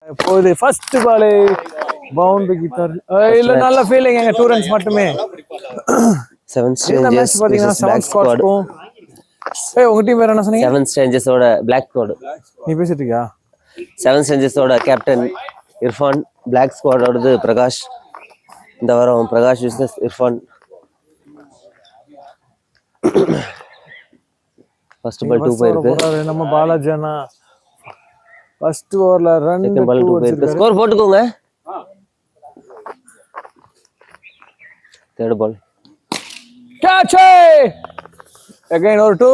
இப்போது first ball பவுண்டரிக்கு இல்ல நல்ல ஃபீலிங் எங்க 2 ரன்ஸ் மட்டுமே. 7 இந்த மேட்ச் strangers பாத்தீங்கன்னா versus black 7 ஸ்கோர் squad. இருக்கும். உங்க டீம் பேர் என்ன சொன்னீங்க? 7 strangers ஓட black squad. நீ பேசிட்டு இருக்கியா? 7 strangers ஓட கேப்டன் இர்ஃபான், black squad ஓடது பிரகாஷ். இந்த வாரம் Prakash vs Irfan. First ball 2 போயிருக்கு. நம்ம பாலாஜி அண்ணா ஃபர்ஸ்ட் ஓவர்ல ரன் 2 போயிருக்கு. ஸ்கோர் போட்டுக்கோங்க. தேர்ட் பால் கேட்ச் அகைன் ஒரு 2.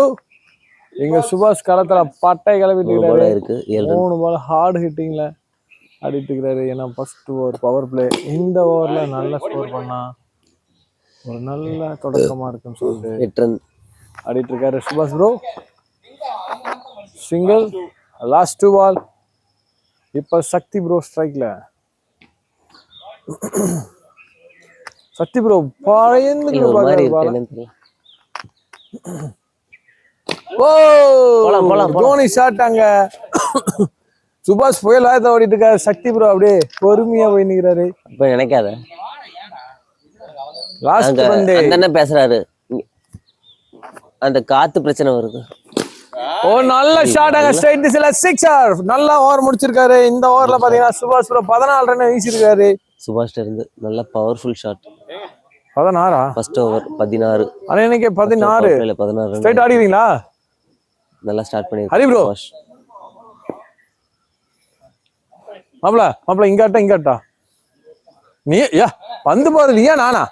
இங்க சுபாஷ் களத்துல பட்டை கிளப்பிட்டு இருக்கு. 3 பால் ஹார்ட் ஹிட்டிங்ல ஆடிட்டு இருக்காரு. ஏன்னா ஃபர்ஸ்ட் ஓவர் பவர் பிளே. இந்த ஓவர்ல நல்ல ஸ்கோர் பண்ணா ஒரு நல்ல தொடக்கமா இருக்குன்னு சொல்லிட்டு 8 ரன் ஆடிட்டு இருக்காரு சுபாஷ் ப்ரோ. சிங்கிள் லாஸ்ட் 2 பால். இப்ப சக்தி ப்ரோ ஸ்ட்ரைக்ல. சக்தி ப்ரோ பயந்து தோனி ஷாட் அங்க. சுபாஷ் புயல் ஆயத்தை ஓடிட்டு இருக்காரு. சக்தி ப்ரோ அப்படியே பொறுமையா போய் நிக்கிறாரு. இப்ப நினைக்காத லாஸ்ட் பந்து என்ன பேசுறாரு. அந்த காத்து பிரச்சனை வருது. ஓ நல்ல ஷாட் அங்க ஸ்ட்ரைட் திசையில சிக்ஸர். நல்லா ஓவர் முடிச்சிருக்காரு. இந்த ஓவர்ல பாத்தீங்கன்னா சுபாஷ் ப்ரோ 14 ரன் வீசிருக்காரு. சுபாஷ்ல இருந்து நல்ல பவர்ஃபுல் ஷாட். 16 first over 16. ஆனா இன்னைக்கு 16 16 ஸ்ட்ரைட் ஆடிறீங்களா? நல்லா ஸ்டார்ட் பண்ணி ஹரி ப்ரோ. மாப்ள இங்கட்டா நீ யா பந்து போறது நீயா நானா?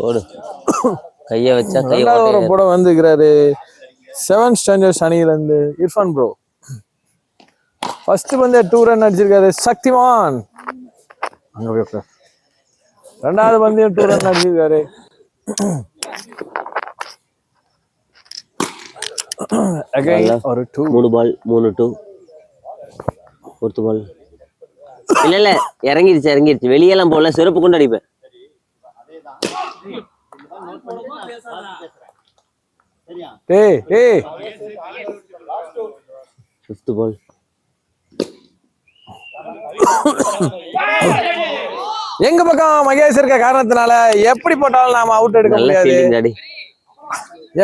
ஓடு கைய வச்சா கை ஒரு போட வந்துக்கிறாரு 7 ஸ்டாண்டர்ட்ஸ் அணியில இருந்து இர்ஃபான் ப்ரோ. ஃபர்ஸ்ட் பந்து 2 ரன் அடிச்சிருக்காரு சக்திமான். அங்க போய் உட்கார். ரெண்டாவது பந்து 2 ரன் அடிச்சிருக்காரு. அகைன் ஒரு 2. 3 பால் 3-2. ஃபோர்த் பால் இல்ல இறங்கிருச்சு வெளியெல்லாம் போல. சிறப்பு கொண்டு அடிப்பேன். ஃபிஃப்த் பால் எங்க பக்கம் மகேஷ் இருக்க காரணத்தினால எப்படி போட்டாலும் நாம அவுட் எடுக்க முடியாது.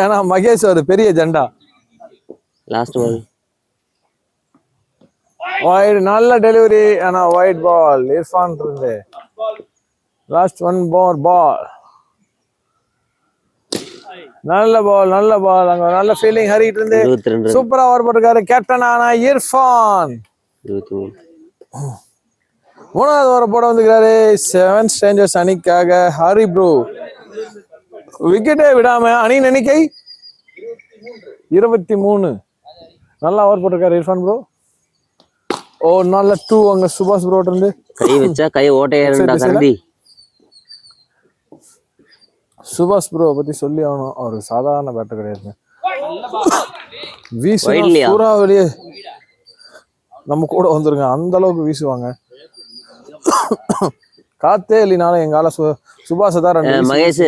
ஏன்னா மகேஷ் ஒரு பெரிய ஜெண்டா. லாஸ்ட் பால் வைட் நல்ல டெலிவரி. ஆனா வைட் பால் இர்ஃபான் இருந்து. லாஸ்ட் 1 more பால். நல்ல பால் அங்க நல்ல ஃபீலிங் ஹரிட்டு இருந்து சூப்பரா ஓவர் போட்டிருக்காரு கேப்டன் ஆனா இர்ஃபான். 23. மூணாவது ஓவர் போட வந்துக்கிறாரு 7 ஸ்ட்ரேஞ்சர்ஸ் அணிக்காக ஹரி ப்ரோ. விக்கெட்டே விடாம அணியின் எண்ணிக்கை 23. நல்லா ஓவர் போட்டிருக்காரு இர்ஃபான் ப்ரோ. ஓ நல்ல 2 அங்க சுபாஷ் ப்ரோ இருந்து. கை வச்சா கை ஓட்டையா கரடி. சுபாஷ் ப்ரோ பத்தி சொல்லி ஆகணும். அவர் சாதாரண பேட்டர் கிடையாது. பூரா வெளியே நம்ம கூட வந்துருங்க. அந்த அளவுக்கு வீசுவாங்க. காத்தே இல்லைனாலும் எங்கால சுபாஷ் தான் மகேஷ்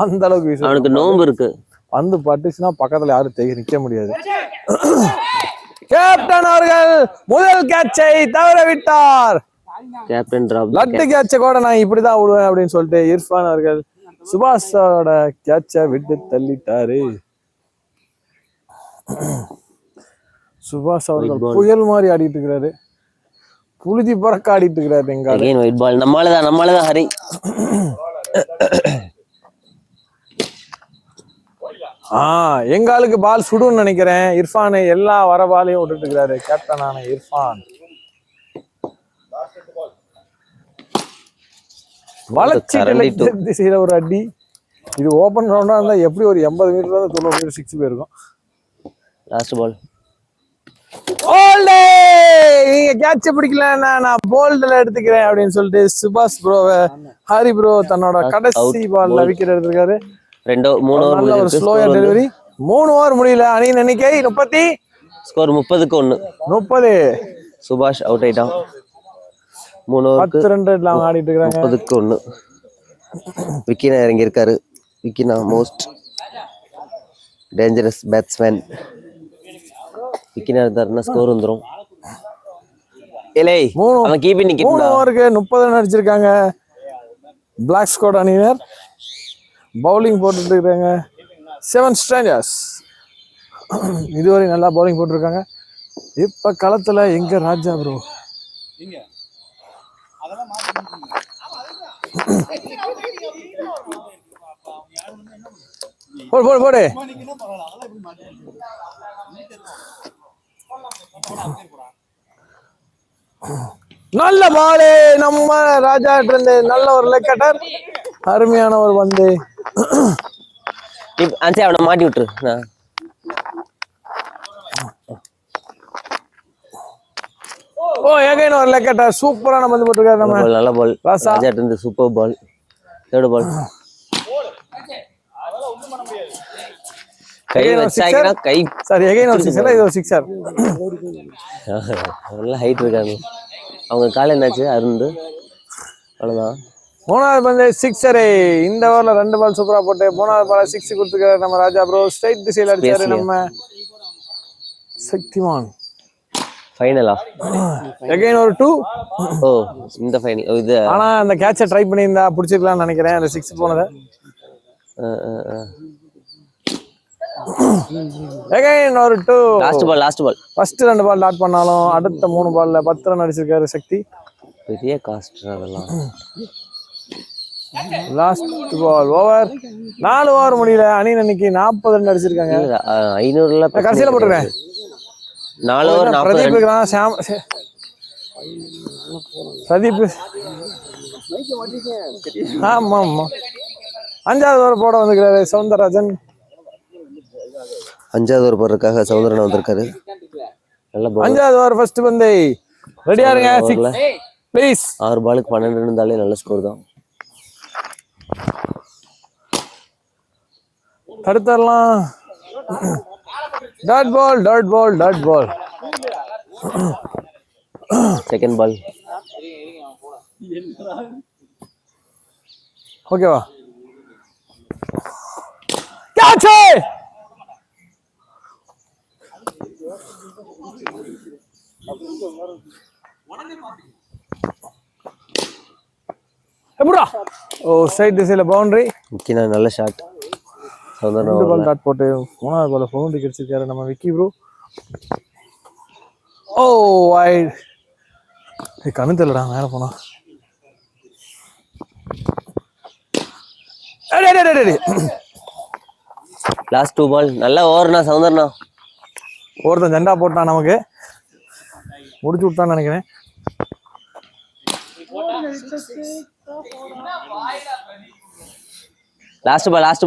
அந்த அளவுக்கு வீசுவாங்க. அவனுக்கு நோம்பு இருக்கு. வந்து பட்டுச்சுன்னா பக்கத்துல யாரும் நிக்க முடியாது. கேப்டன் அவர்கள் முதல் கேட்சை தவற விட்டார். Captain drop. லட்டு கேட்சை கூட நான் இப்படிதான் விடுவேன் அப்படின்னு சொல்லிட்டு இர்ஃபான் அவர்கள் சுபாஷோட கேட்சை விட்டு தள்ளிட்டாரு. சுபாஷ் அவர்கள் புயல் மாதிரி ஆடிட்டு இருக்கிறாரு. புழுதி பறக்க ஆடிட்டு இருக்கிறாரு. எங்க ஒயிட் பால் நம்மளதான் ஹரி. எங்காலுக்கு பால் சுடுன்னு நினைக்கிறேன். இர்ஃபான் எல்லா வர பாலையும் விட்டுட்டு இருக்கிறாரு கேப்டனான இர்ஃபான். வளர்ச்சி ஒரு அடி. இது ஓபன் ரவுண்டா இருந்தா எப்படி ஒரு 80 மீட்டர் 90 மீட்டர் 6 போயிருக்கும். லாஸ்ட் பால் நீங்க கேட்ச் பிடிக்கலன்னா நான் போல்ட்ல எடுத்துக்கிறேன் அப்படின்னு சொல்லிட்டு சுபாஷ் ப்ரோ ஹரி ப்ரோ தன்னோட கடைசி பால்ல விக்கெட் எடுத்திருக்காரு. 3 ஓவர் ஸ்லோயா டெலிவரி. 3 ஓவர் முடியல. அணியின் எண்ணிக்கை 30. ஸ்கோர் 30-1. 30. சுபாஷ் அவுட் ஆயிட்டான். 3 ஓவருக்கு 10 ரன் ஆடிட்டு இருக்காங்க. 30-1. விக்கி இறங்கி இருக்காரு. விக்கினா மோஸ்ட் டேஞ்சரஸ் பேட்ஸ்மேன். விக்கினா இருந்தாருன்னா ஸ்கோர் வந்துடும். இல்லை அவன் கீப்பி 3 நிக்கணும். ஓவருக்கு 30 ரன் அடிச்சிருக்காங்க பிளாக் ஸ்குவாட் அணியினர். பவுலிங் போட்டுட்டு இருக்காங்க 7 ஸ்ட்ரேஞ்சர்ஸ். இதுவரை நல்லா பவுலிங் போட்டிருக்காங்க. இப்ப களத்துல எங்க ராஜா ப்ரோ? போடு போடு போடு. நல்ல பாலு நம்ம ராஜா இருந்து. நல்ல ஒரு லெக் கட்டர், அருமையான ஒரு பந்து. அஞ்சு அவனை மாட்டி விட்டுரு. ஓ எகைன் ஒரு லெக் கட்டர், சூப்பரான பந்து போட்டிருக்காரு நம்ம. நல்ல பால் ராசா. ராஜா இருந்து சூப்பர் பால். தேர்ட் பால் கை வச்சாங்கன்னா கை சார் எகைன் ஒரு சிக்ஸர். இது ஒரு சிக்ஸர். நல்ல ஹைட் இருக்காங்க அவங்க. கால என்னாச்சு அருந்து அவ்வளவுதான். 3வது பந்து சிக்ஸரு. இந்த ஓவர்ல 2 பால் சூப்பரா போட்டு 3வது பால் 6 கொடுத்துருக்காரு நம்ம ராஜா ப்ரோ. ஸ்ட்ரைட் திசையில அடிச்சாரு நம்ம சக்திமான். ஃபைனலா எகைன் ஒரு 2. ஓ இந்த ஃபைனல் இது. ஆனா அந்த கேட்சை ட்ரை பண்ணியிருந்தா பிடிச்சிருக்கலாம்னு நினைக்கிறேன். அந்த 6 போனது. எகைன் ஒரு 2. Last ball first 2 ball dot பண்ணாலும் அடுத்த 3 பால்ல 10 ரன் அடிச்சிருக்காரு சக்தி. பெரிய காஸ்ட் அதெல்லாம். Last ball over. 4 ஓவர் முடியல. அணி அன்னைக்கு 40 ரன் அடிச்சிருக்காங்க. 500ல கடைசியில போட்டுருக்கேன். 4 ஓவர் 40 பிரதீப் இருக்கான். பிரதீப் ஆமா ஆமா 5வது ஓவர் போட வந்துக்கிறாரு சவுந்தரராஜன். 5வது ஓவர் போடுறதுக்காக சவுந்தரன் வந்திருக்காரு. நல்ல பால். 5வது ஓவர் ஃபர்ஸ்ட் பந்து. ரெடியா இருங்க ப்ளீஸ். 6 பாலுக்கு 12 இருந்தாலே நல்ல ஸ்கோர் தான். தடுத்தரலாம். Dot ball dot ball dot ball. Second ball ஓகேவா? கேட்ச். எப்படா? ஓ சைடு திசையில பவுண்டரி. விக்கினா நல்ல ஷாட். சவுந்தரன் 2 பால் டாட் போட்டு 3வது பால் பவுண்டரி கிடைச்சிருக்காரு நம்ம விக்கி ப்ரோ. ஓ வைட். கண்ணு தெரியலடா மேல போனா. லாஸ்ட் 2 பால் நல்ல ஓவர்னா சவுந்தரனா. ஒருத்தன் ஜெண்டா போட்டான் நமக்கு. முடிச்சு விட்டான்னு நினைக்கிறேன். லாஸ்ட் பால் லாஸ்ட்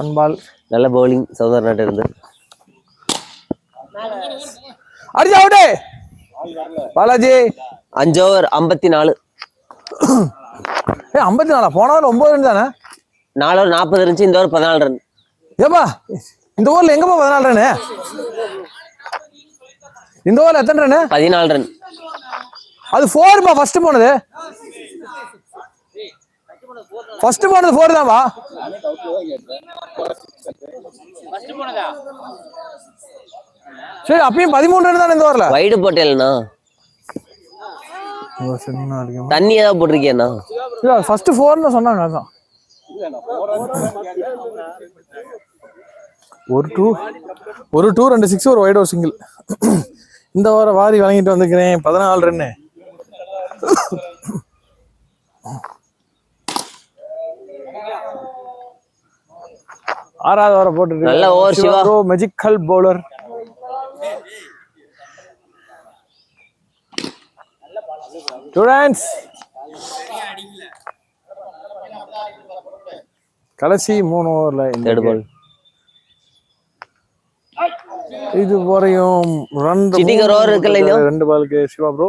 1 பால். நல்ல பவுலிங் சவுந்தரனாட்ட இருந்து. அடிச்சா அவுட். பாலாஜி 5 ஓவர் 54. 54 போன ஓவர் 9 ரன் தானே. 4 ஓவர் 40 இருந்துச்சு. இந்த ஓவர் 14 ரன். ஏப்பா இந்த ஓவர்ல எங்கப்பா 14 ரன்? இந்த ஓவர்ல எத்தனை ரன்? 14 ரன். அது 4பா. ஃபர்ஸ்ட் போனது 4 தான்ப்பா. சரி அப்பயும் 13 ரன் தானே இந்த ஓவர்ல. வைடு போட்டேலண்ணா. தண்ணி ஏதாவது போட்டிருக்கியாண்ணா? இல்ல ஃபர்ஸ்ட் 4ன்னு சொன்னாங்க. அதான் ஒரு 2 2 6 ஒரு வைட் ஒரு சிங்கிள். இந்த ஓவரை வாரி வழங்கிட்டு வந்துக்கிறேன். 14 ரன்னு. ஆறாவது ஓவரை போட்டு நல்ல over Shiva. Magical bowler. Students கடைசி 3 ஓவர்ல தேர்ட் பால். இது வரையும் ரன் 2 பாலுக்கு சிவா ப்ரோ.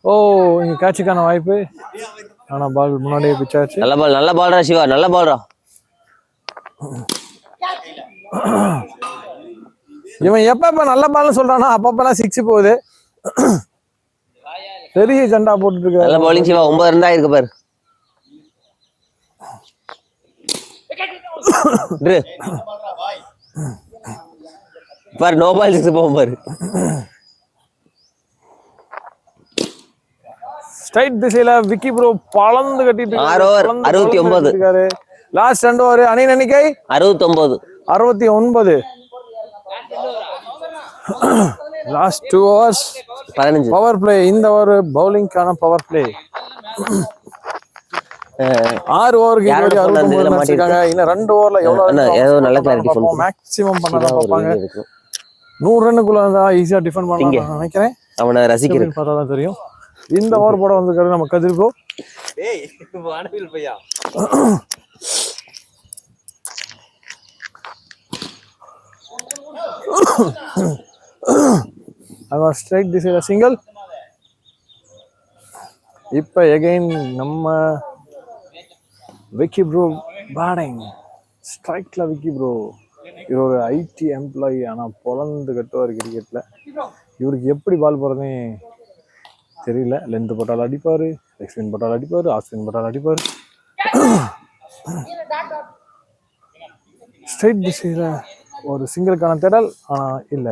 ஓ இங்க கேட்சுக்கான வாய்ப்பு. ஆனா பால் முன்னாடியே பிச் ஆச்சு. நல்ல பால்ரா சிவா. நல்ல பால்ரா. இவன் எப்ப நல்ல பால்னு சொல்றானா அப்பப்பெல்லாம் 6 போகுது. பெரிய ஜெண்டா போட்டுட்டு இருக்காரு. நல்ல பவுலிங் சிவா. 9 ரன் தான் இருக்கு பாரு. பாரு நோ பால் 6 போகும் பாரு. ஸ்ட்ரைட் திசையில விக்கி ப்ரோ பளந்து கட்டிட்டு 6 ஓவர் 69 இருக்காரு. லாஸ்ட் 2 ஓவர் அணியின் எண்ணிக்கை 69. Last 2 overs 15. Power play. இந்த ஒரு பவுலிங்கான பவர் பிளே. 6 ஓவருக்கு 69 அடிச்சிருக்காங்க. இன்னும் 2 ஓவர்ல ஏதோ நல்ல கிளாரிட்டி பண்ணுவோம். மேக்ஸிமம் பண்ணதான் பார்ப்பாங்க. 100 ரன்னுக்குள்ள இருந்தா ஈஸியா டிஃபெண்ட் பண்ணலாம் நினைக்கிறேன். அவனை ரசிக்கிறேன் பார்த்தா தான் தெரியும். இந்த ஓவர் போட வந்திருக்காரு நம்ம கதிர் ப்ரோ. அவன் ஸ்ட்ரைட் திசையில சிங்கிள். இப்ப எகைன் நம்ம விக்கி ப்ரோ பேட்டிங். ஸ்ட்ரைக்ல விக்கி ப்ரோ. இவர் ஒரு ஐடி எம்ப்ளாயி. ஆனா பொலந்து கட்டுவார் கிரிக்கெட்ல. இவருக்கு எப்படி பால் போறதுன்னு தெரியல. லென்த் போட்டால் அடிப்பாரு, லெக் ஸ்பின் போட்டால் அடிப்பாரு, ஆஃப் ஸ்பின் போட்டால் அடிப்பாரு. ஸ்ட்ரைட் திசையில ஒரு சிங்கிளுக்கான தேடல். ஆனா இல்ல.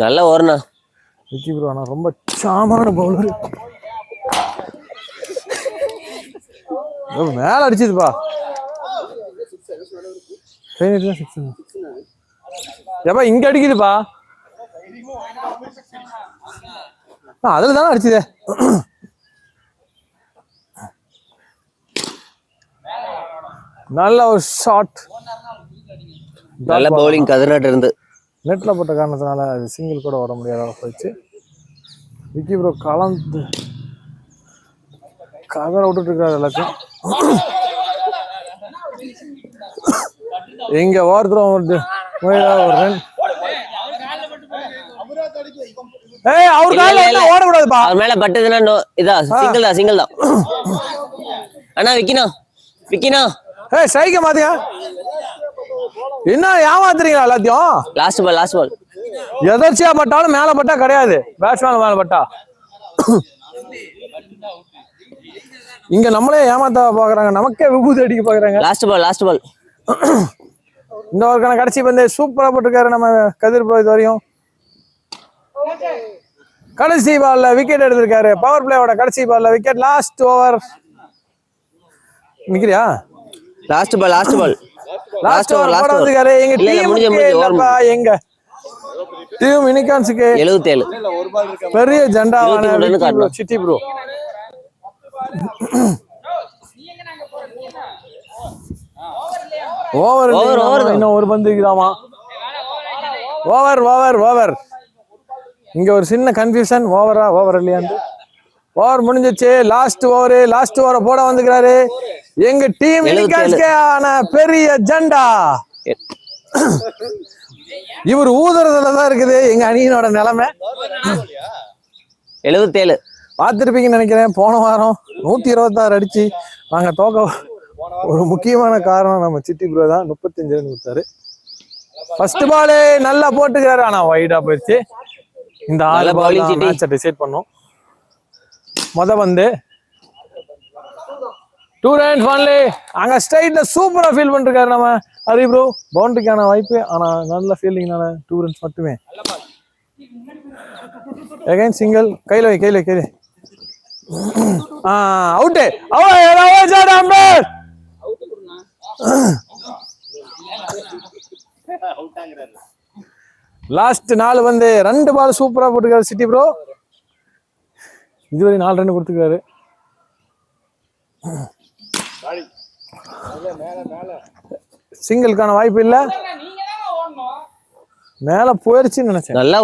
நல்ல ஓவர்னா விக்கி ப்ரோ. ஆனா ரொம்ப சாமான பவுலர். மேல அடிச்சதுப்பா. ஏப்பா இங்க அடிக்குதுப்பா. அதுல தானே அடிச்சுதே. நல்ல ஒரு ஷாட். நல்ல பவுலிங் கதிர்நாட்டு இருந்து நெட்ல போட்ட காரணத்தினால அது சிங்கிள் கூட வர முடியாத போயிடுச்சு. விக்கி ப்ரோ கலந்து கதற விட்டுட்டு இருக்காரு எல்லாத்தையும். எங்க ஓரத்துல ஒரு ரன். ஏய் அவர் கால்ல என்ன ஓட கூடாதுப்பா. அவர் மேல பட்டதுனா இதா சிங்கிள் தான். அண்ணா விக்கினா ஏய் ஸ்ட்ரைக்க மாத்தியா. என்ன ஏமாத்துறீங்களா எல்லாத்தையும். லாஸ்ட் பால் எதர்ச்சியா பட்டாலும் மேல பட்டா கிடையாது. பேட்ஸ்மேன் மேல பட்டா. இங்க நம்மளே ஏமாத்த பாக்குறாங்க. நமக்கே விபூதி அடிக்க பாக்குறாங்க. லாஸ்ட் பால் இந்த ஓவருக்கான கடைசி பந்து சூப்பரா போட்டிருக்காரு நம்ம கதிர் ப்ரோ. இது வரையும் கடைசி பால்ல விக்கெட் எடுத்திருக்காரு. பவர் பிளேயோட கடைசி பால்ல விக்கெட். லாஸ்ட் ஓவர் நிக்கிறியா. லாஸ்ட் பால் போட வந்திருக்காரு. எங்க எங்க டீம் யூனிகார்ன்ஸ்க்கு 77 பெரிய ஜெண்டாவான சிட்டி ப்ரோ. ஓவர் இன்னும் ஒரு பந்து இருக்குதாமா. ஓவர் இங்க ஒரு சின்ன கன்ஃபியூஷன். ஓவர் இல்லையாண்டு. ஓவர் முடிஞ்சிச்சு. லாஸ்ட் ஓவரை போட வந்துக்கிறாரு எங்க டீம் யூனிகார்ன்ஸ்க்கான பெரிய ஜெண்டா. இவர் ஊதுறதுலதான் இருக்குது எங்க அணியினோட நிலைமை. 77 பார்த்திருப்பீங்கன்னு நினைக்கிறேன். போன வாரம் 126 அடிச்சு நாங்க தோக்க ஒரு முக்கியமான காரணம் நம்ம சிட்டி ப்ரோ தான். 35 ரன் கொடுத்தாரு. ஃபர்ஸ்ட் பால் நல்லா போட்டுக்கிறாரு. ஆனா வைடா போயிடுச்சு. இந்த 6 பால் மேட்சை டிசைட் பண்ணோம். பந்து 2 runs only. அங்க ஸ்ட்ரைட்ல சூப்பரா ஃபீல் பண்ணிருக்காரு நம்ம ஹரி ப்ரோ. பவுண்டரிக்கான வாய்ப்பு. ஆனா நல்ல ஃபீல்டிங்னால 2 runs மட்டுமே. Again single. கையில அவுட். லாஸ்ட் 4 பந்து 2 பால் சூப்பரா போட்டுருக்காரு சிட்டி ப்ரோ. இதுவரை 4 ரன் கொடுத்துருக்காரு. சிங்கிள்கான வாய்ப்பு இல்ல. மேல போயிருச்சுன்னு நினைச்சேன். நல்ல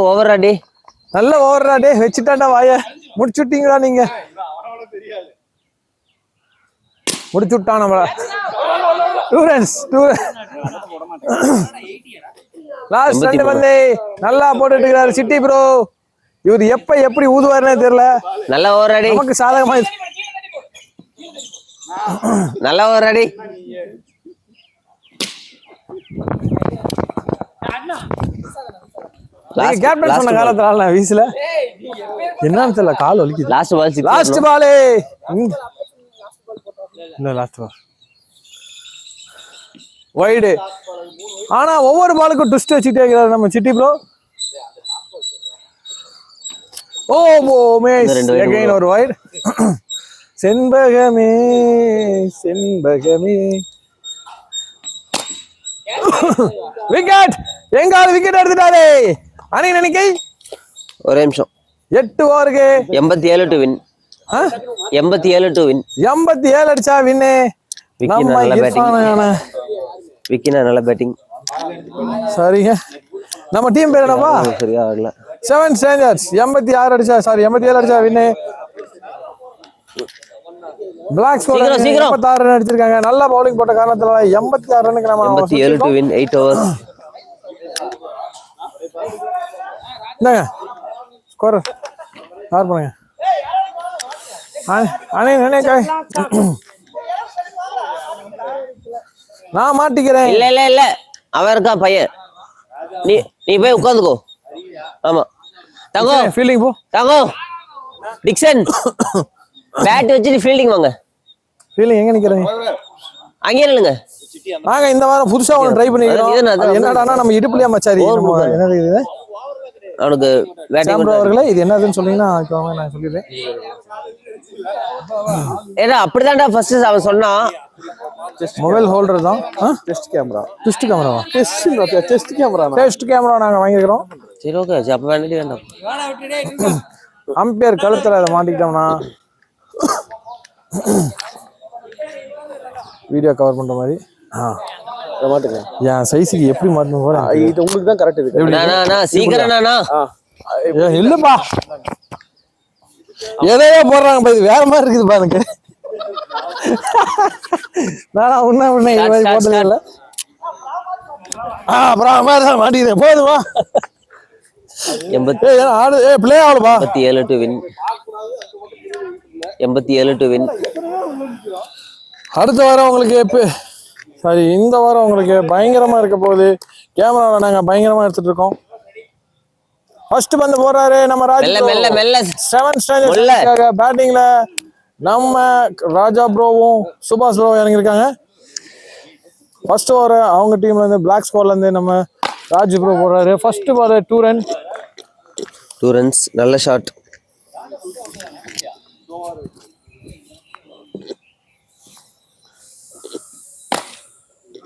ஓவராடே வச்சுட்டாண்டா வாய. முடிச்சுட்டீங்களா நீங்க. முடிச்சு விட்டான் நம்மள. 2 runs. லாஸ்ட் 2 பந்து நல்லா போட்டுட்டு இருக்காரு சிட்டி ப்ரோ. இவர் எப்படி ஊதுவாருன்னே தெரியல. நல்ல ஓவராடி. நமக்கு சாதகமா நல்ல ஓவராடி. Last- கேப்டன் last சொன்ன ball. காலத்துல நான் வீசல என்னன்னு தெரியல கால் வலிக்குது last ball six last ball இல்ல லாஸ்ட் பால் வைடு ஆனா ஒவ்வொரு பாலுக்கும் ட்விஸ்ட் வச்சுட்டே இருக்கிறாரு நம்ம சிட்டி ப்ரோ ஓ மேஷ் இன்னும் 2 wide அகைன் ஒரு வைடு செண்பகமே செண்பகமே விக்கெட் எங்கால விக்கெட் எடுத்துட்டாரு அணி நினைக்கை ஒரே நிமிஷம் 8 ஓவருக்கு 87 டு வின் 87 டு வின் 87 அடிச்சா வின்னு விக்கி நம்ம நல்ல பேட்டிங் இர்ஃபானான விக்கினா நல்ல பேட்டிங் சரிங்க நம்ம டீம் பேர் என்னப்பா சரியா ஆடல 7 ஸ்ட்ரேஞ்சர்ஸ் 86 அடிச்சா சாரி 87 அடிச்சா வின்னு பிளாக் ஸ்கோர் சீக்கிரம். 86 ரன் அடிச்சிருக்காங்க நல்ல பவுலிங் போட்ட காரணத்தால 86 ரன்னுக்கு நம்ம 87 டு வின் 8 ஓவர்ஸ் இந்தாங்க ஸ்கோர் யார் பண்ணுங்க அண்ணே நினைக்க நான் மாட்டிக்கிறேன் இல்ல இல்ல இல்ல அவன் இருக்கான் பையன் நீ நீ போய் உட்காந்துக்கோ ஆமா தங்கோ ஃபீலிங் போ தங்கோ டிக்சன் பேட் வச்சுட்டு ஃபீல்டிங் வாங்க ஃபீலிங் எங்க நிக்கிறீங்க அங்கே நில்லுங்க நாங்க இந்த வாரம் புதுசா ஒன்று ட்ரை பண்ணிக்கிறோம் அது என்னடான்னா நம்ம இடுப்புலியா மச்சாரி என்னது இது அவனுக்கு பேட்டிங் சாம்ப்ரோ அவர்களே இது என்னதுன்னு சொன்னீங்கன்னா இப்போ நான் சொல்லிடுறேன் ஏன்னா அப்படிதான்டா ஃபர்ஸ்ட் அவன் சொன்னான் மொபைல் ஹோல்டர் தான் டெஸ்ட் கேமரா டெஸ்ட் கேமராவா டெஸ்ட் கேமரா டெஸ்ட் கேமரா நாங்க வாங்கிக்கிறோம் சரி ஓகே அப்ப வேண்டாம் வேண்டாம் அம்பையர் கழுத்துல அதை மாட்டிக்கிட்டோம்னா வீடியோ கவர் பண்ற மாதிரி மாட்டுக்கிறேன் என் சைஸுக்கு எப்படி மாட்டணும் போற இது உங்களுக்கு தான் கரெக்ட் இருக்கு நானா சீக்கிரம் நானா இல்லப்பா எதையோ போடுறாங்க பா, இது வேற மாதிரி இருக்குது பாருங்க நானா உன்ன இது மாதிரி Start, போட்டதே இல்ல அப்புறம் மாதிரி தான் மாட்டிக்கிறேன் போதுமா 87 ஆடு பிளே ஆகலப்பா 87 டு வின் 87 டு வின் அடுத்த வாரம் உங்களுக்கு சாரி இந்த வாரம் உங்களுக்கு பயங்கரமா இருக்க போகுது கேமராவில் நாங்க பயங்கரமா எடுத்துட்டு இருக்கோம் ஃபர்ஸ்ட் பந்து போறாரு நம்ம மெல்ல மெல்ல ராஜா மெல்ல 7 ஸ்டாண்டர்ட்காக பேட்டிங்ல நம்ம ராஜா ப்ரோவும் சுபாஷ் ப்ரோ இறங்கியிருக்காங்க ஃபர்ஸ்ட் ஓவர் அவங்க டீம்ல இருந்து பிளாக் ஸ்கோர்ல இருந்து நம்ம ராஜ் ப்ரோ போடுறாரு ஃபர்ஸ்ட் பால் 2 ரன் 2 ரன்ஸ் நல்ல ஷாட்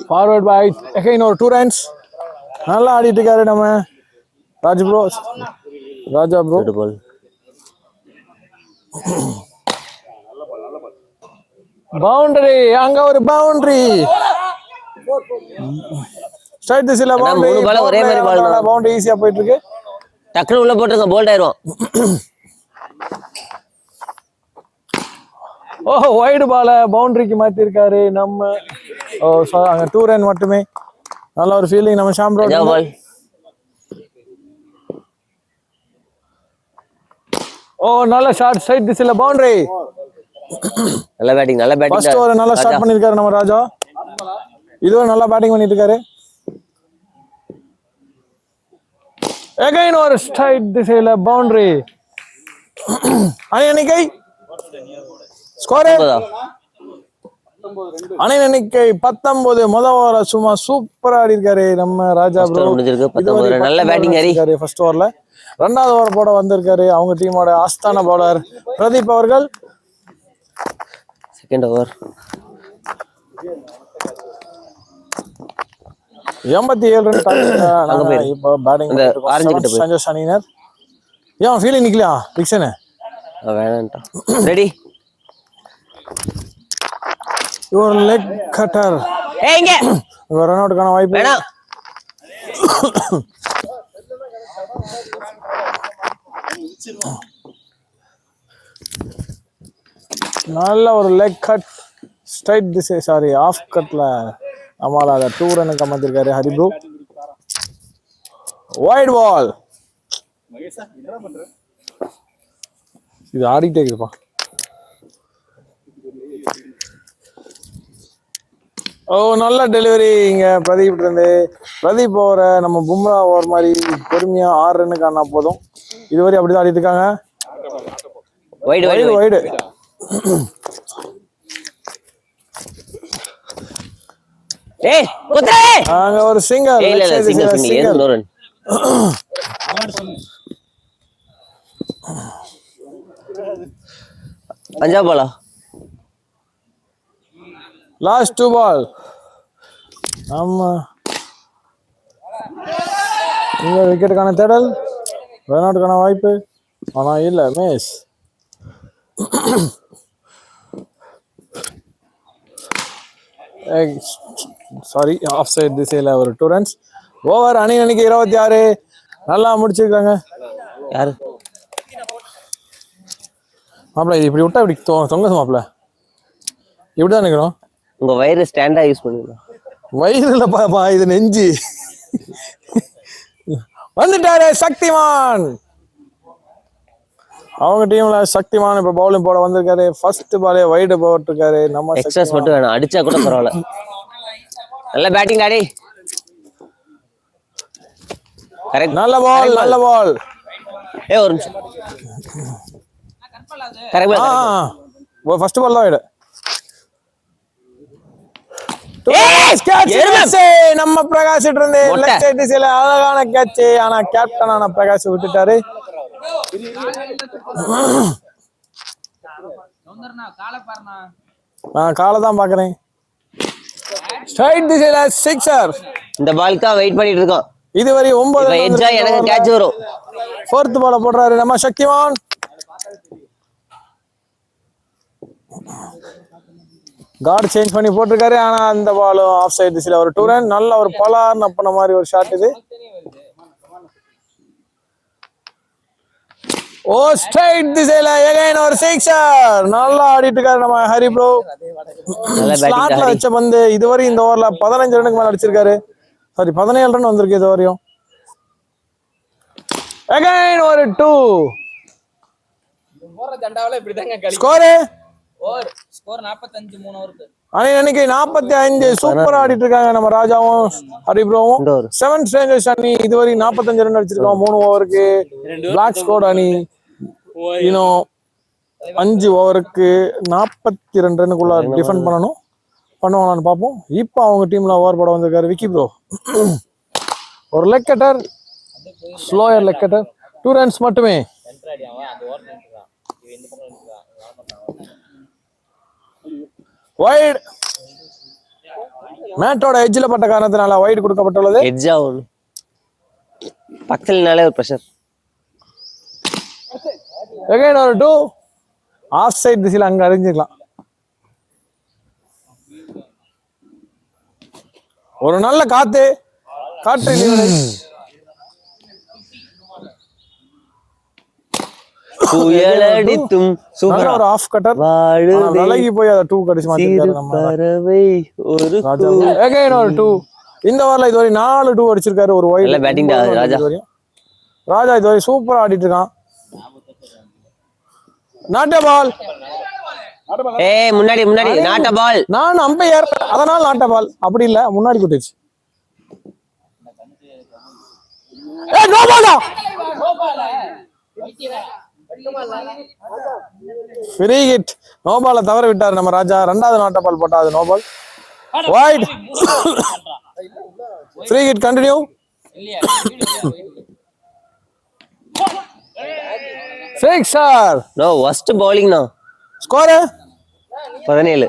ஃபார்வர்ட் பை அகைன் ஒரு 2 ரன்ஸ் நல்லா ஆடிட்டு இருக்காரு நம்ம ராஜ் ப்ரோ ராஜா ப்ரோ ரெட் பால் பவுண்டரி அங்க ஒரு பவுண்டரி ஸ்ட்ரைட் திசையில பவுண்டரி மூணு ball ஒரே மாதிரி ball தான். பவுண்டரி ஈஸியா போயிட்டு இருக்கு டக்குனு உள்ள போட்டுருங்க போல்ட் ஆயிரும் ஓ வைடு பால பவுண்டரிக்கு மாத்தி இருக்காரு நம்ம அங்க 2 ரன் மட்டுமே நல்ல ஒரு ஃபீலிங் நம்ம ஷாம் ராஜா ப்ரோ பால் ஓ நல்ல ஷாட் ஸ்ட்ரைட் திசையில பவுண்டரி நல்ல பேட்டிங் நல்ல பேட்டிங் ஃபர்ஸ்ட் ஓவர் நல்லா ஸ்டார்ட் பண்ணிருக்காரு நம்ம ராஜா இதுவும் நல்லா பேட்டிங் பண்ணிட்டு இருக்காரு அகைன் ஒரு ஸ்ட்ரைட் திசையில பவுண்டரி அணை எண்ணிக்கை ஸ்கோர் அணை எண்ணிக்கை 19 முதல் ஓவர் சும்மா சூப்பரா ஆடி இருக்காரு நம்ம ராஜா ப்ரோ முடிஞ்சிருக்கு 19 run. நல்ல பேட்டிங் ஹரி ஃபர்ஸ்ட் ஓவர்ல ரெண்டாவது ஓவர் போட வந்திருக்காரு அவங்க டீமோட ஆஸ்தான பவுலர் பிரதீப் அவர்கள் செகண்ட் ஓவர் 87 ரன் இப்போ பேட்டிங் ஆரஞ்சு கிட்ட போய் சஞ்சய் அணியினர் ஏன் ஃபீலிங் நிக்கலையா டிக்சன் வேணான்டா ரெடி ஒரு லெக் கட்டர் ஏங்க ஒரு ரன் அவுட்டுக்கான வாய்ப்பு வேணாம் நல்ல ஒரு லெக் கட் ஸ்ட்ரைட் திசை சாரி ஆஃப் கட்ல நம்மளால அதை 2 ரன்னுக்கு அமர்த்திருக்காரு ஹரிப்ரூ வைட் பால் இது ஆடிட்டே இருக்குப்பா ஓ நல்ல டெலிவரி இங்க பிரதீப் இருந்து பிரதீப் ஓவர நம்ம பும்ரா ஓவர் மாதிரி பொறுமையா 6 ரன்னுக்கு ஆனா போதும். இதுவரை அப்படிதான் ஆடிட்டு இருக்காங்க. Wide wide wide wide. ஏய் குத்ரே அங்க ஒரு சிங்கர். இல்ல இல்ல சிங்கிள் சிங்கிள் ஏன் நோ ரன். அஞ்சா பாலா லாஸ்ட் 2 பால். ஆமா இந்த விக்கெட்டுக்கான தேடல், ரன் அவுட்டுக்கான வாய்ப்பு, ஆனா இல்ல மிஸ். சாரி ஆஃப் சைட் திசையில ஒரு 2 ரன்ஸ். ஓவர் அணி அணிக்கு 26. நல்லா முடிச்சிருக்காங்க. யாரு மாப்பிள்ள இது இப்படி விட்டா இப்படி தொங்க மாப்பிள்ள இப்படிதான் நினைக்கணும். உங்க வயிறு ஸ்டாண்டா யூஸ் பண்ணுங்க. வயிறுல பாப்பா இது நெஞ்சு. வந்துட்டாரு சக்திமான். அவங்க டீம்ல சக்திமான் இப்ப பவுலிங் போட வந்திருக்காரு. ஃபர்ஸ்ட் பாலே வைடு போட்டிருக்காரு. நம்ம எக்ஸ்ட்ராஸ் மட்டும் வேணாம், அடிச்சா கூட பரவாயில்ல. நல்ல பேட்டிங் டாடி. கரெக்ட், நல்ல பால் நல்ல பால். ஒரு நிமிஷம். கரெக்ட் பால். ஃபர்ஸ்ட் பால் தான் வைடு. நம்ம பிரகாஷ் இருந்து லெஃப்ட் சைடு திசையில அழகான கேட்ச். ஆனா கேப்டனான பிரகாஷ் விட்டுட்டாரு. காலை தான் பாக்குறேன். ஸ்ட்ரைட் திசையில சிக்ஸர். இந்த பால் தான் வெயிட் பண்ணிட்டு இருக்கோம். இதுவரை 9 என்ஜாய் எனக்கு கேட்ச் வரும். 4th பால போடுறாரு நம்ம சக்திமான். கார்டு சேஞ்ச் பண்ணி போட்டிருக்காரு. ஆனா அந்த பாலும் ஆஃப் சைடு திசையில ஒரு 2 ரன். நல்ல ஒரு பலார் நப்பன மாதிரி ஒரு ஷாட் இது. ஓ ஸ்ட்ரைட் திசையில எகைன் ஒரு சிக்ஸர். நல்லா ஆடிட்டு இருக்காரு நம்ம ஹரி ப்ரோ. ஸ்லாட்ல வச்ச பந்து இதுவரை இந்த ஓவர்ல 15 ரன்னுக்கு மேல அடிச்சிருக்காரு. சாரி 17 ரன் வந்திருக்கு இது வரையும். எகைன் ஒரு 2. ஸ்கோர் 45 3 ஓவருக்கு. அன்னைக்கு 45. சூப்பரா ஆடிட்டு இருக்காங்க நம்ம ராஜாவும் ஹரிப்ரோவும். 7 ஸ்ட்ரேஞ்சர்ஸ் அணி இதுவரை 45 ரன் அடிச்சிருக்கோம் 3 ஓவருக்கு. பிளாக் ஸ்குவாட் அணி இன்னும் 5 ஓவருக்கு 42 ரன்னுக்குள்ள டிஃபெண்ட் பண்ணுவாங்களான்னு பார்ப்போம். இப்போ அவங்க டீம்ல ஓவர் போட வந்திருக்காரு விக்கி ப்ரோ. ஒரு leg cutter, slower leg cutter, 2 runs மட்டுமே. வைட் மேட்டோட எட்ஜ்ல பட்ட காரணத்தினால வைட் கொடுக்கப்பட்டுள்ளது. எட்ஜா ஒன்று பக்கத்துலனாலே ஒரு பிரஷர். அகைன் ஒரு 2. ஆஃப் சைட் திசையில அங்க அறிஞ்சிக்கலாம். ஒரு நல்ல காத்து புயலடித்தும் சூப்பரா ஒரு ஆஃப் கட்டர் விலகி போய் அத 2 கடிச்சு மாத்திட்டாரு நம்ம பறவை ஒரு ராஜா. அகைன் ஒரு 2. இந்த ஓவர்ல இதுவரை 4 2 அடிச்சிருக்காரு. ஒரு வைட். நல்ல பேட்டிங் ராஜா. ராஜா இதுவரை சூப்பரா ஆடிட்டு இருக்கான். நாட் எ பால். ஏய் முன்னாடி நாட் எ பால். நான் அம்பையர் அதனால நாட் எ பால். அப்படி இல்ல முன்னாடி குட்டிச்சு. ஏய் no ball. Free hit. No பால தவற விட்டார் நம்ம ராஜா. 2வது நாட் எ பால் போட்டா அது no ball. Wide. Free hit continue. Sixer. No worst bowling no. Score 17.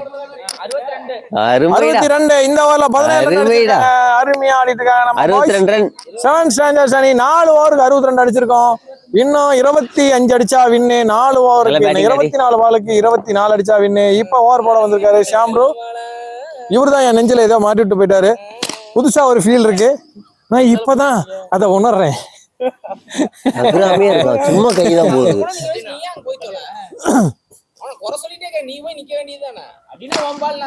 62. இந்த ஓவர்ல 17 அருமையா ஆடிட்டு இருக்காங்க நம்ம 62 ரன். 7 ஸ்ட்ரேஞ்சர்ஸ் அணி 4 ஓவருக்கு 62 அடிச்சிருக்கோம். இன்னும் 25 அடிச்சா வின்னு. 4 ஓவருக்கு 24 பாலுக்கு 24 அடிச்சா வின்னு. இப்ப ஓவர் போட வந்திருக்காரு ஷாம் ப்ரோ. இவருதான் என் நெஞ்சில ஏதோ மாட்டி விட்டு போயிட்டாரு. புதுசா ஒரு ஃபீல் இருக்கு. நான் இப்பதான் அதை உணர்றேன். சும்மா கைதான் போகுது.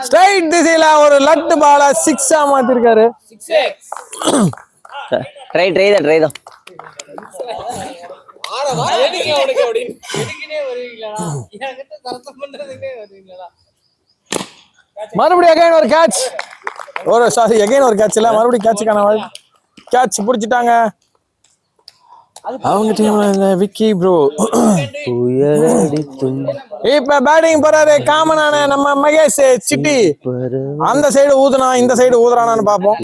ஸ்ட்ரைட் திசையில ஒரு லட்டு பால 6 மாத்திருக்காரு. ட்ரை தான். மறுபடியும் அகைன் ஒரு கேட்ச். ஒரு சாரி அகைன் ஒரு கேட்ச் இல்ல மறுபடியும் கேட்சுக்கான வாய்ப்பு. கேட்ச் பிடிச்சிட்டாங்க அவங்க டீம்ல விக்கி ப்ரோ. இப்ப பேட்டிங் போறாரு காமனான நம்ம மகேஷ் சிட்டி. அந்த சைடு ஊதுனா இந்த சைடு ஊதுறானான்னு பாப்போம்.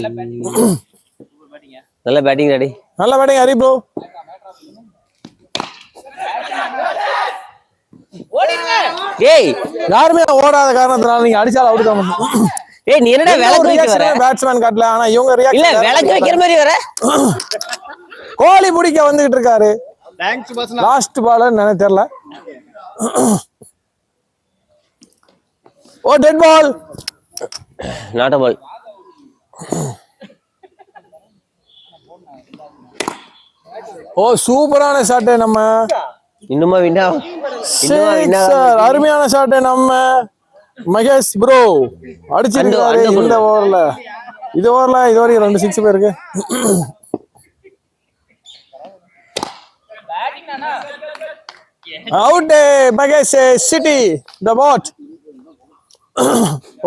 நல்ல பேட்டிங் ரெடி. நல்ல பேட்டிங் ஹரி ப்ரோ. ஏய் யாருமே ஓடாத காரணத்தினால நீங்க அடிச்சாலும் அவுட் தான். ஏய் நீ என்னடா விளக்கு வைக்க வர? பேட்ஸ்மேன் காட்டல, ஆனா இவங்க இல்ல விளக்கு வைக்கிற மாதிரி வர. கோலி பிடிக்க வந்துகிட்டு இருக்காரு. லாஸ்ட் பால் நினைச்சு தெரியல. ஓ டெட் பால். நாட் அ பால். ஓ சூப்பரான ஷாட் நம்ம. இன்னுமா வின்னா? சார் அருமையான ஷாட் நம்ம மகேஷ் ப்ரோ அடிச்சிருக்காரு இந்த ஓவர்ல. இது வரைக்கும் 2 6 போயிருக்கு. அவுட் மகேஷ் சிட்டி த பாட்.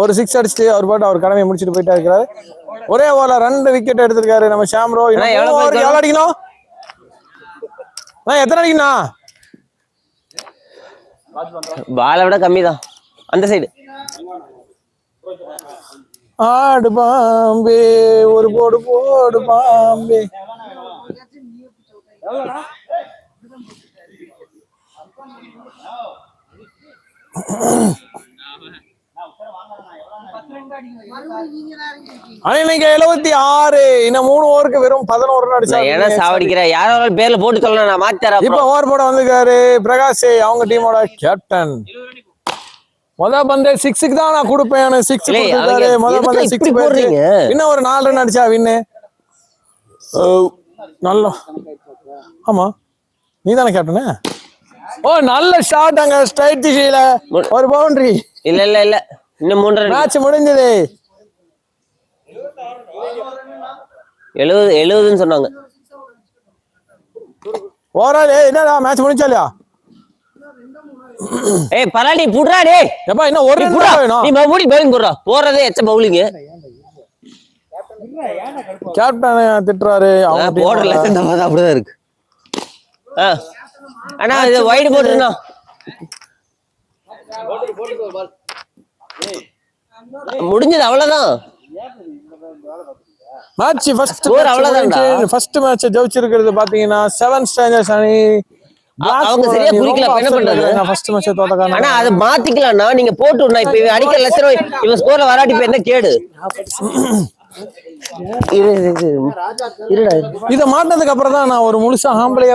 ஒரு 6 அடிச்சுட்டு அவர் பாட்டு அவர் கடமையை முடிச்சுட்டு போயிட்டா இருக்கிறாரு. ஒரே ஓவர்ல 2 விக்கெட் எடுத்திருக்காரு நம்ம ஷாம்ரோ. எவ்வளவு அடிக்கணும்? எத்தனை அடிக்கணும்? பாலை விட கம்மி தான் அந்த சைடு. ஆடு பாம்பே ஒரு போடு போடு பாம்பே. அன்னைக்கு 76. இன்னும் 3 ஓவருக்கு வெறும் 11 ரன் அடிச்சா. ஏன்னா சாவடிக்கிற யாரோ பேர்ல போட்டு சொல்லலாம், நான் மாத்தி தரேன். இப்ப ஓவர் போட வந்திருக்காரு பிரகாஷ், அவங்க டீமோட கேப்டன். முதல் பந்து 6க்கு தான் நான் கொடுப்பேன். 6 கொடுத்தாரு. முதல் பந்து 6 போடுறீங்க. இன்னும் ஒரு 4 ரன் அடிச்சா வின்னு. நல்ல ஆமா நீ தானே கேப்டனு. ஓ நல்ல ஷாட் அங்க ஸ்ட்ரைட் திசையில ஒரு பவுண்டரி. இல்ல இன்னும் 3 ரன். மேட்ச் முடிஞ்சது. 70 சொன்னாங்க. ஓவரால் என்னடா மேட்ச் முடிஞ்சா இல்லையா? ஏய் பராடி புட்றா டேய். எப்பா இன்னும் ஒரு ரன் வேணும். நீ மறுபடி பவுலிங் போடுறா. போறதே எச்ச பவுலிங். கேப்டன் திட்டுறாரு. அவங்க போடல அப்படிதான் இருக்கு. ஆனா இது வைடு போட்டுனா முடிஞ்சது அவ்வளவுதான். மேட்ச் ஃபர்ஸ்ட் ஸ்கோர் அவ்வளவுதான். ஃபர்ஸ்ட் மேட்ச் ஜெயிச்சிருக்கிறது பாத்தீங்கன்னா 7 ஸ்ட்ரேஞ்சர்ஸ் அணி. அவங்க சரியா குறிக்கல. என்ன பண்றது? நான் ஃபர்ஸ்ட் மேட்ச் தோத்தக்கான. ஆனா அது மாத்திக்கலாம்னா நீங்க போட்டு விடணும். இப்ப அடிக்கிற லட்சம் இவன் ஸ்கோர்ல வராட்டி இப்ப என்ன கேடு? இத மாட்டினதுக்கு அப்புறம் தான் நான் ஒரு முழுசா ஆம்பளையாவே